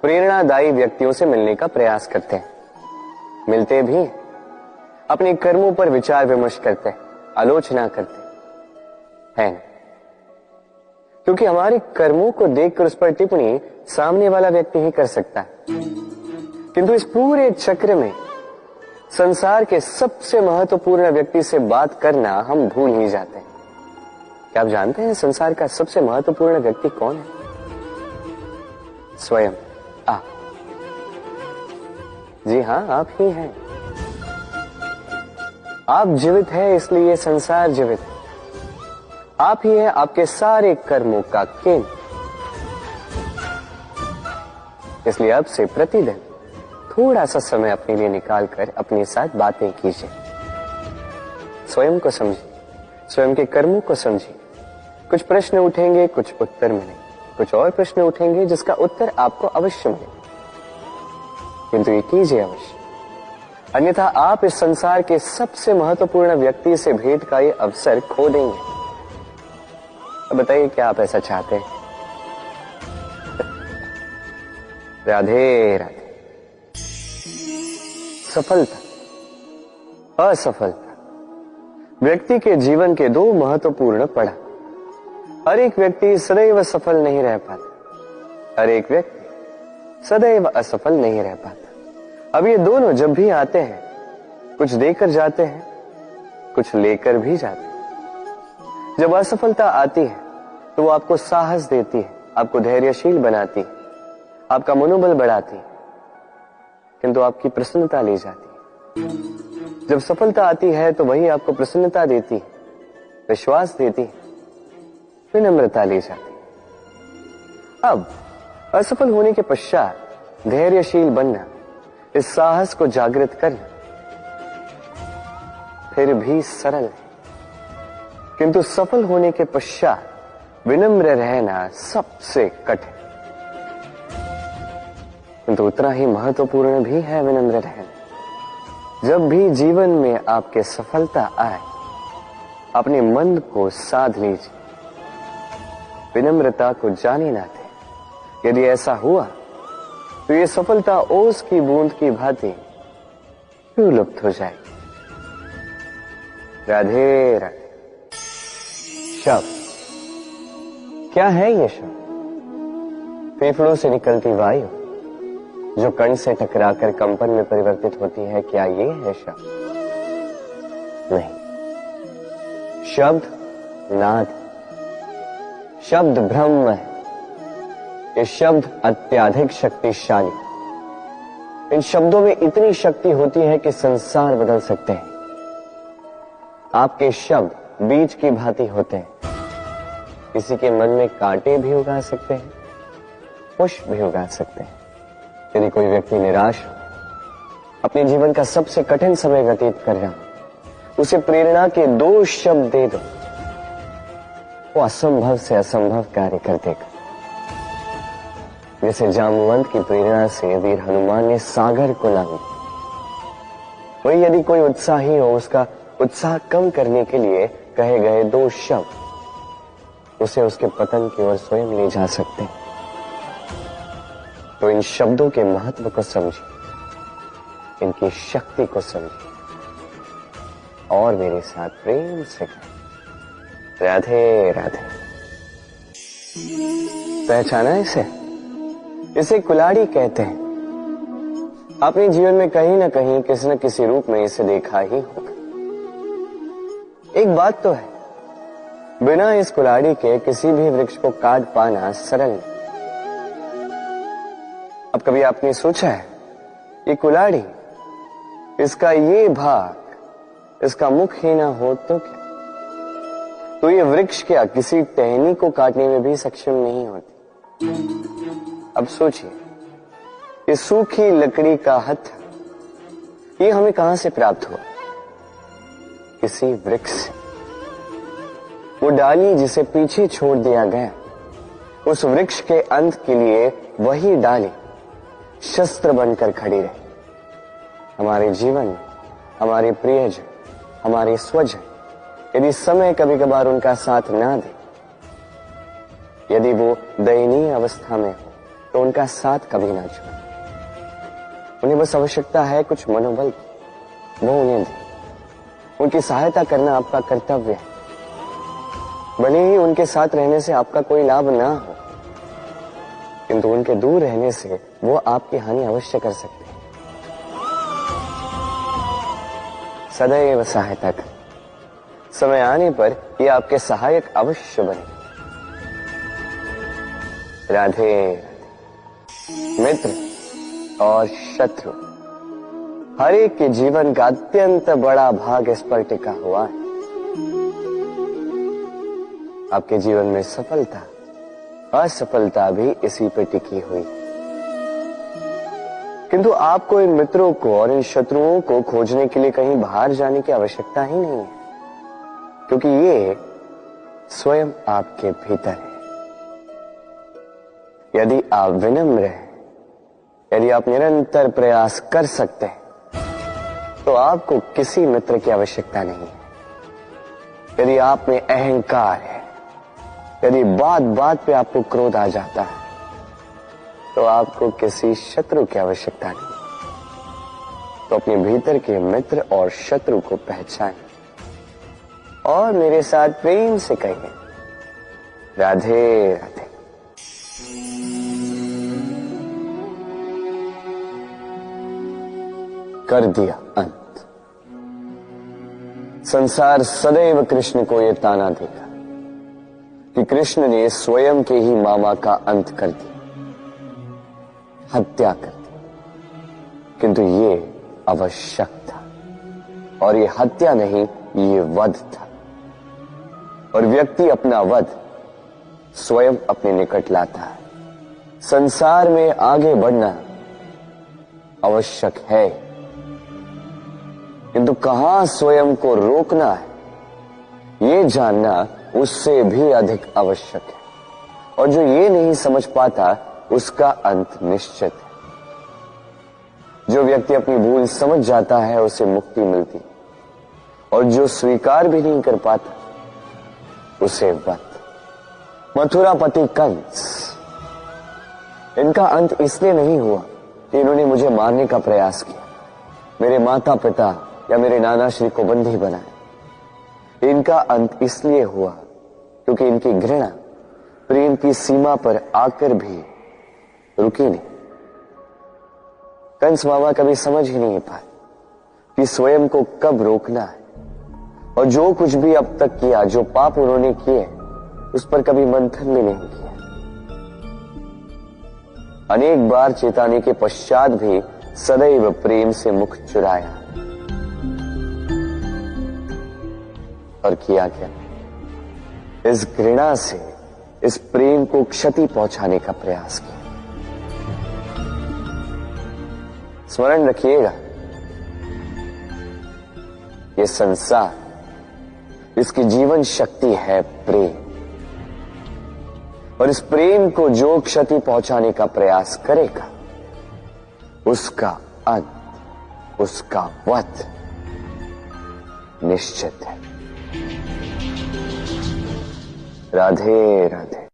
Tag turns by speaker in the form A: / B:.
A: प्रेरणादायी व्यक्तियों से मिलने का प्रयास करते हैं, मिलते भी हैं, अपने कर्मों पर विचार विमर्श करते हैं, आलोचना करते हैं, क्योंकि हमारे कर्मों को देखकर उस पर टिप्पणी सामने वाला व्यक्ति ही कर सकता है। किंतु इस पूरे चक्र में संसार के सबसे महत्वपूर्ण व्यक्ति से बात करना हम भूल ही जाते हैं। क्या आप जानते हैं संसार का सबसे महत्वपूर्ण व्यक्ति कौन है? स्वयं आप। जी हां, आप ही हैं। आप जीवित हैं, इसलिए संसार जीवित है। आप ही हैं आपके सारे कर्मों का केंद्र। इसलिए अब से प्रतिदिन थोड़ा सा समय अपने लिए निकालकर अपने साथ बातें कीजिए। स्वयं को समझिए, स्वयं के कर्मों को समझिए। कुछ प्रश्न उठेंगे, कुछ उत्तर मिलेंगे, कुछ और प्रश्न उठेंगे जिसका उत्तर आपको अवश्य मिलेगा, किंतु ये कीजिए अवश्य, अन्यथा आप इस संसार के सबसे महत्वपूर्ण व्यक्ति से भेंट का ये अवसर खो देंगे। अब बताइए, क्या आप ऐसा चाहते हैं? राधे राधे। सफलता, असफलता व्यक्ति के जीवन के दो महत्वपूर्ण पड़ाव। हर एक व्यक्ति सदैव सफल नहीं रह पाता, हर एक व्यक्ति सदैव असफल नहीं रह पाता। अब ये दोनों जब भी आते हैं, कुछ देकर जाते हैं, कुछ लेकर भी जाते हैं। जब असफलता आती है तो वो आपको साहस देती है, आपको धैर्यशील बनाती है, आपका मनोबल बढ़ाती है, किंतु आपकी प्रसन्नता ले जाती है। जब सफलता आती है तो वही आपको प्रसन्नता देती है, विश्वास देती है, विनम्रता ले जाती है। अब असफल होने के पश्चात धैर्यशील बनना, इस साहस को जागृत करना फिर भी सरल है, किंतु सफल होने के पश्चात विनम्र रहना सबसे कठिन, किंतु उतना ही महत्वपूर्ण भी है विनम्र रहना। जब भी जीवन में आपके सफलता आए, अपने मन को साध लीजिए, विनम्रता को जाने ना दें। यदि ऐसा हुआ तो ये सफलता ओस की बूंद की भांति लुप्त हो जाएगी। राधे राधे। शब्द क्या है? ये शब्द फेफड़ों से निकलती वायु जो कण से टकराकर कंपन में परिवर्तित होती है, क्या ये है शब्द? नहीं। शब्द नाद, शब्द ब्रह्म है। ये शब्द अत्यधिक शक्तिशाली। इन शब्दों में इतनी शक्ति होती है कि संसार बदल सकते हैं। आपके शब्द बीज की भांति होते हैं, किसी के मन में कांटे भी उगा सकते हैं, पुष्प भी उगा सकते हैं। यदि कोई व्यक्ति निराश हो, अपने जीवन का सबसे कठिन समय व्यतीत कर रहा हो, उसे प्रेरणा के दो शब्द दे दो, वो असंभव से असंभव कार्य कर देगा। जैसे जामवंत की प्रेरणा से वीर हनुमान ने सागर को लांघा, वही यदि कोई उत्साही हो, उसका उत्साह कम करने के लिए कहे गए दो शब्द उसे उसके पतन की ओर स्वयं ले जा सकते हैं। तो इन शब्दों के महत्व को समझिए, इनकी शक्ति को समझिए और मेरे साथ प्रेम से कहें राधे राधे। पहचाना इसे? इसे कुल्हाड़ी कहते हैं। अपने जीवन में कहीं ना कहीं किसी न किसी रूप में इसे देखा ही होगा। एक बात तो है, बिना इस कुल्हाड़ी के किसी भी वृक्ष को काट पाना सरल नहीं। अब कभी आपने सोचा है, ये कुल्हाड़ी, इसका ये भाग, इसका मुख ही ना हो तो क्या? तो ये वृक्ष क्या किसी टहनी को काटने में भी सक्षम नहीं होती? अब सोचिए, ये सूखी लकड़ी का हत्था, ये हमें कहां से प्राप्त हुआ? किसी वृक्ष से। वो डाली जिसे पीछे छोड़ दिया गया, उस वृक्ष के अंत के लिए वही डाली शस्त्र बनकर खड़ी रही। हमारे जीवन में हमारे प्रियजन, हमारे स्वजन, यदि समय कभी कभार उनका साथ ना दे, यदि वो दयनीय अवस्था में हो, तो उनका साथ कभी ना छोड़ें। उन्हें बस आवश्यकता है कुछ मनोबल की, वो उन्हें दें। उनकी सहायता करना आपका कर्तव्य है। भले ही उनके साथ रहने से आपका कोई लाभ ना हो, किंतु उनके दूर रहने से वो आपकी हानि अवश्य कर सकते हैं। सदैव सहायता करें। समय आने पर ये आपके सहायक अवश्य बने। राधे राधे। मित्र और शत्रु, हर एक के जीवन का अत्यंत बड़ा भाग इस पर टिका हुआ है। आपके जीवन में सफलता, असफलता भी इसी पर टिकी हुई है। किंतु आपको इन मित्रों को और इन शत्रुओं को खोजने के लिए कहीं बाहर जाने की आवश्यकता ही नहीं है, क्योंकि ये स्वयं आपके भीतर है। यदि आप विनम्र हैं, यदि आप निरंतर प्रयास कर सकते हैं, तो आपको किसी मित्र की आवश्यकता नहीं है। यदि आप में अहंकार है, यदि बात बात पे आपको क्रोध आ जाता है, तो आपको किसी शत्रु की आवश्यकता नहीं। तो अपने भीतर के मित्र और शत्रु को पहचानें और मेरे साथ प्रेम से कहिए, राधे राधे। कर दिया अंत। संसार सदैव कृष्ण को यह ताना देगा कि कृष्ण ने स्वयं के ही मामा का अंत कर दिया, हत्या कर दी। किंतु ये आवश्यक था, और ये हत्या नहीं, ये वध था। और व्यक्ति अपना वध स्वयं अपने निकट लाता है। संसार में आगे बढ़ना आवश्यक है, किंतु कहां स्वयं को रोकना है, ये जानना उससे भी अधिक आवश्यक है। और जो ये नहीं समझ पाता, उसका अंत निश्चित है। जो व्यक्ति अपनी भूल समझ जाता है, उसे मुक्ति मिलती, और जो स्वीकार भी नहीं कर पाता, उसे वध। मथुरापति कंस, इनका अंत इसलिए नहीं हुआ कि इन्होंने मुझे मारने का प्रयास किया, मेरे माता पिता या मेरे नाना श्री को बंदी बनाए। इनका अंत इसलिए हुआ क्योंकि इनकी घृणा प्रेम की सीमा पर आकर भी रुकी नहीं। कंस मामा कभी समझ ही नहीं पाए कि स्वयं को कब रोकना है, और जो कुछ भी अब तक किया, जो पाप उन्होंने किए, उस पर कभी मंथन भी नहीं किया। अनेक बार चेताने के पश्चात भी सदैव प्रेम से मुख चुराया। और किया क्या? इस घृणा से इस प्रेम को क्षति पहुंचाने का प्रयास किया। स्मरण रखिएगा, ये संसार, इसकी जीवन शक्ति है प्रेम, और इस प्रेम को जो क्षति पहुंचाने का प्रयास करेगा, उसका अंत, उसका वध निश्चित है। राधे राधे।